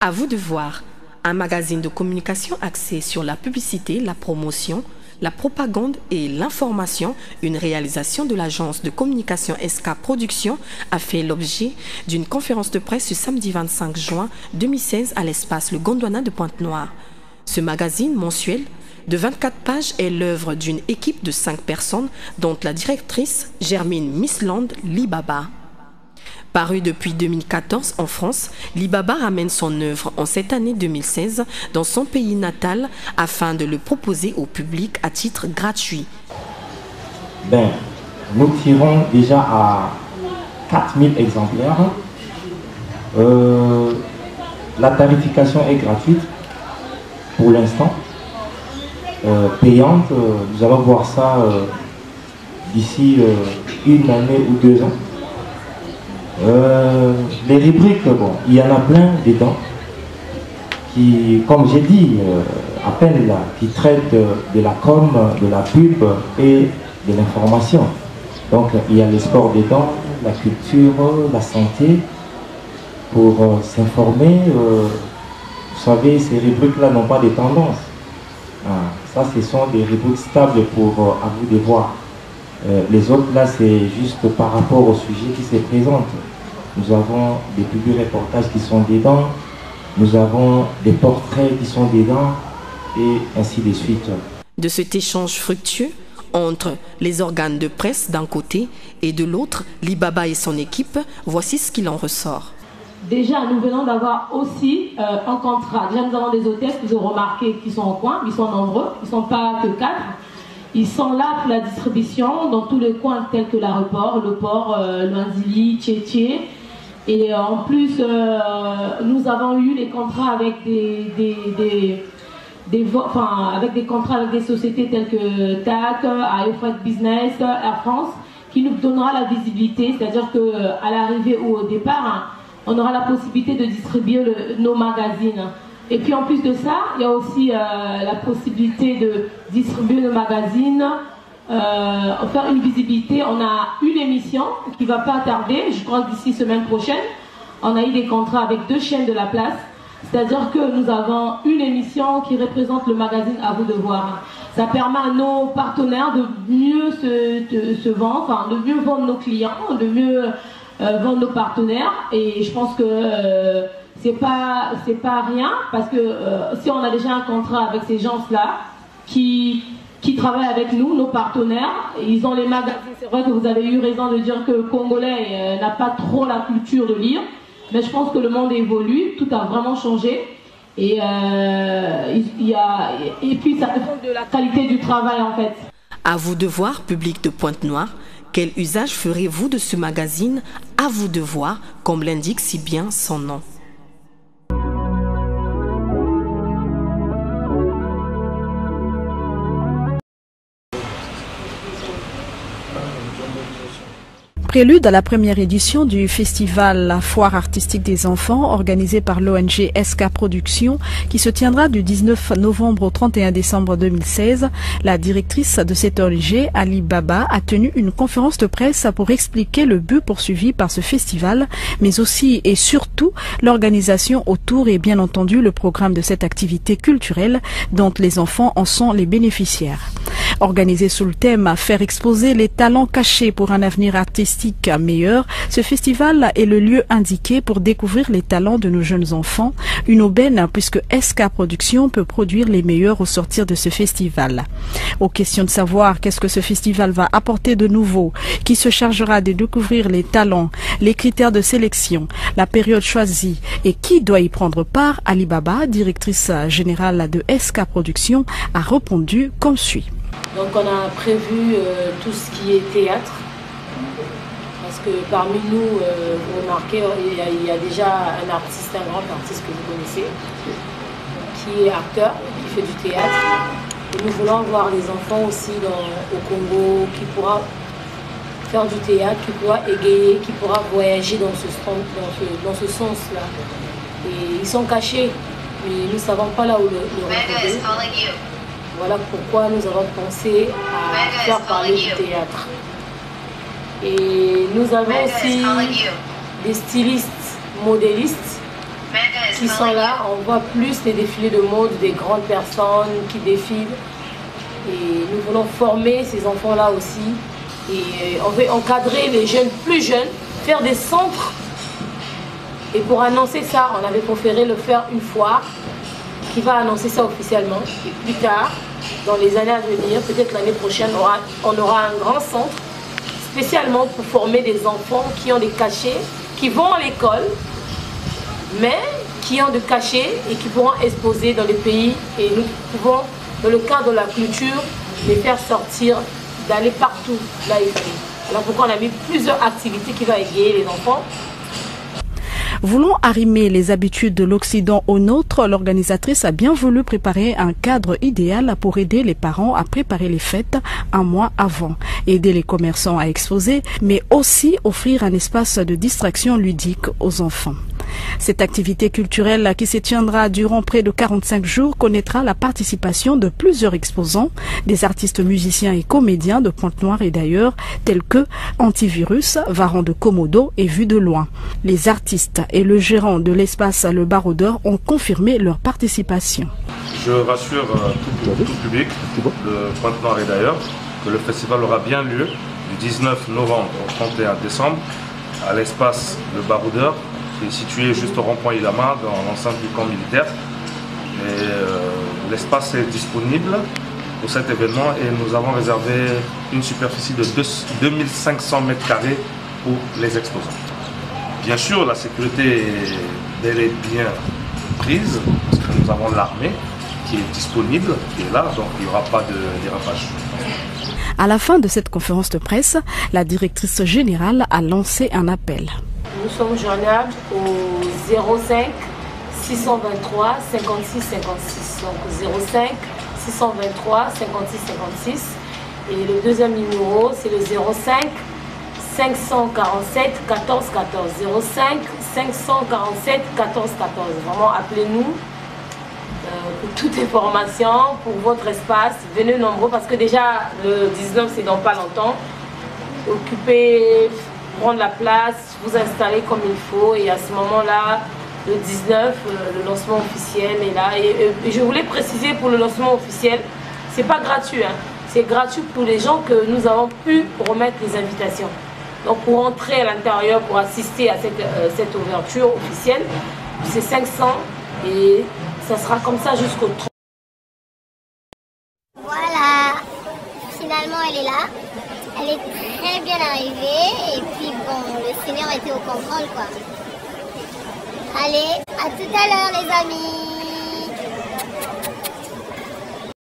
À vous de voir, un magazine de communication axé sur la publicité, la promotion, la propagande et l'information, une réalisation de l'agence de communication SK Productions, a fait l'objet d'une conférence de presse ce samedi 25 juin 2016 à l'espace Le Gondwana de Pointe-Noire. Ce magazine mensuel de 24 pages est l'œuvre d'une équipe de 5 personnes, dont la directrice Germine Misland Libaba. Paru depuis 2014 en France, Libaba ramène son œuvre en cette année 2016 dans son pays natal afin de le proposer au public à titre gratuit. Nous tirons déjà à 4000 exemplaires. La tarification est gratuite pour l'instant. Payante, nous allons voir ça d'ici une année ou 2 ans. Les rubriques, bon, il y en a plein dedans qui, comme j'ai dit, à peine là, qui traitent de la com, de la pub et de l'information. Donc il y a le sport dedans, la culture, la santé, pour s'informer. Vous savez, ces rubriques-là n'ont pas de tendance. Ça, ce sont des rubriques stables pour à vous de voir. Les autres là, c'est juste par rapport au sujet qui se présente. Nous avons des publi-reportages qui sont dedans, nous avons des portraits qui sont dedans, et ainsi de suite. De cet échange fructueux entre les organes de presse d'un côté et de l'autre, Libaba et son équipe, voici ce qu'il en ressort. Déjà, nous venons d'avoir aussi un contrat. Déjà, nous avons des hôtesses, vous avez remarqué, qui sont au coin, ils sont nombreux, ils ne sont pas que 4. Ils sont là pour la distribution dans tous les coins tels que l'aéroport, le port, Luanzili, Tchétché. Et en plus, nous avons eu les contrats avec avec des contrats avec des sociétés telles que TAC, Airfreight Business, Air France, qui nous donnera la visibilité, c'est-à-dire qu'à l'arrivée ou au départ, on aura la possibilité de distribuer nos magazines. Et puis en plus de ça, il y a aussi la possibilité de distribuer nos magazines, faire une visibilité. On a une émission qui ne va pas tarder, je crois que d'ici semaine prochaine. On a eu des contrats avec 2 chaînes de la place. C'est-à-dire que nous avons une émission qui représente le magazine À vous de voir. Ça permet à nos partenaires de mieux se vendre, enfin, de mieux vendre nos clients, de mieux vendre nos partenaires. Et je pense que c'est pas rien, parce que si on a déjà un contrat avec ces gens-là qui travaillent avec nous, nos partenaires, ils ont les magazines. C'est vrai que vous avez eu raison de dire que le Congolais n'a pas trop la culture de lire, mais je pense que le monde évolue, tout a vraiment changé. Et puis ça dépend de la qualité du travail en fait. À vous de voir, public de Pointe-Noire, quel usage ferez-vous de ce magazine À vous de voir, comme l'indique si bien son nom. Prélude à la première édition du festival La Foire artistique des enfants organisé par l'ONG SK Productions qui se tiendra du 19 novembre au 31 décembre 2016, la directrice de cette ONG, Ali Baba, a tenu une conférence de presse pour expliquer le but poursuivi par ce festival, mais aussi et surtout l'organisation autour et bien entendu le programme de cette activité culturelle dont les enfants en sont les bénéficiaires. Organisé sous le thème « Faire exposer les talents cachés pour un avenir artistique meilleur », ce festival est le lieu indiqué pour découvrir les talents de nos jeunes enfants, une aubaine puisque SK Productions peut produire les meilleurs au sortir de ce festival. Aux questions de savoir qu'est-ce que ce festival va apporter de nouveau, qui se chargera de découvrir les talents, les critères de sélection, la période choisie et qui doit y prendre part, Ali Baba, directrice générale de SK Productions, a répondu comme suit. Donc on a prévu tout ce qui est théâtre, parce que parmi nous, vous remarquez, il y a déjà un artiste, un grand artiste que vous connaissez, qui est acteur, qui fait du théâtre. Et nous voulons voir les enfants aussi au Congo, qui pourra faire du théâtre, qui pourra égayer, qui pourra voyager dans ce sens-là. Et ils sont cachés, mais nous ne savons pas là où le retrouver. Voilà pourquoi nous avons pensé à faire parler du théâtre. Et nous avons aussi des stylistes, modélistes qui sont là, on voit plus les défilés de mode des grandes personnes qui défilent. Et nous voulons former ces enfants-là aussi. Et on veut encadrer les jeunes plus jeunes, faire des centres. Et pour annoncer ça, on avait préféré le faire une foire qui va annoncer ça officiellement. Et plus tard, dans les années à venir, peut-être l'année prochaine, on aura un grand centre spécialement pour former des enfants qui ont des cachets, qui vont à l'école, mais qui ont des cachets et qui pourront exposer dans les pays. Et nous pouvons, dans le cadre de la culture, les faire sortir, d'aller partout là où ils sont. Alors pourquoi on a mis plusieurs activités qui vont égayer les enfants. Voulant arrimer les habitudes de l'Occident aux nôtres, l'organisatrice a bien voulu préparer un cadre idéal pour aider les parents à préparer les fêtes un mois avant, aider les commerçants à exposer, mais aussi offrir un espace de distraction ludique aux enfants. Cette activité culturelle qui se tiendra durant près de 45 jours connaîtra la participation de plusieurs exposants, des artistes musiciens et comédiens de Pointe-Noire et d'ailleurs, tels que Antivirus, Varan de Komodo et Vue de loin. Les artistes et le gérant de l'espace Le Baroudeur ont confirmé leur participation. Je rassure tout public de Pointe-Noire et d'ailleurs que le festival aura bien lieu du 19 novembre au 31 décembre à l'espace Le Baroudeur, qui est situé juste au rond-point Ilama dans l'enceinte du camp militaire. L'espace est disponible pour cet événement et nous avons réservé une superficie de 2500 m² pour les exposants. Bien sûr, la sécurité est bel et bien prise parce que nous avons l'armée qui est disponible, qui est là, donc il n'y aura pas de dérapage. À la fin de cette conférence de presse, la directrice générale a lancé un appel. Nous sommes joignables au 05 623 56 56. Donc 05 623 56 56. Et le deuxième numéro, c'est le 05 547 14 14. 05 547 14 14. Vraiment, appelez-nous pour toute information, pour votre espace. Venez nombreux parce que déjà, le 19, c'est dans pas longtemps. Occupez, prendre la place, vous installer comme il faut. Et à ce moment-là, le 19, le lancement officiel est là. Et je voulais préciser pour le lancement officiel, c'est pas gratuit. Hein. C'est gratuit pour les gens que nous avons pu remettre les invitations. Donc pour entrer à l'intérieur, pour assister à cette ouverture officielle, c'est 500 et ça sera comme ça jusqu'au 30. Voilà, finalement elle est là. Elle est très bien arrivée et puis bon, le Seigneur était au contrôle quoi. Allez, à tout à l'heure les amis.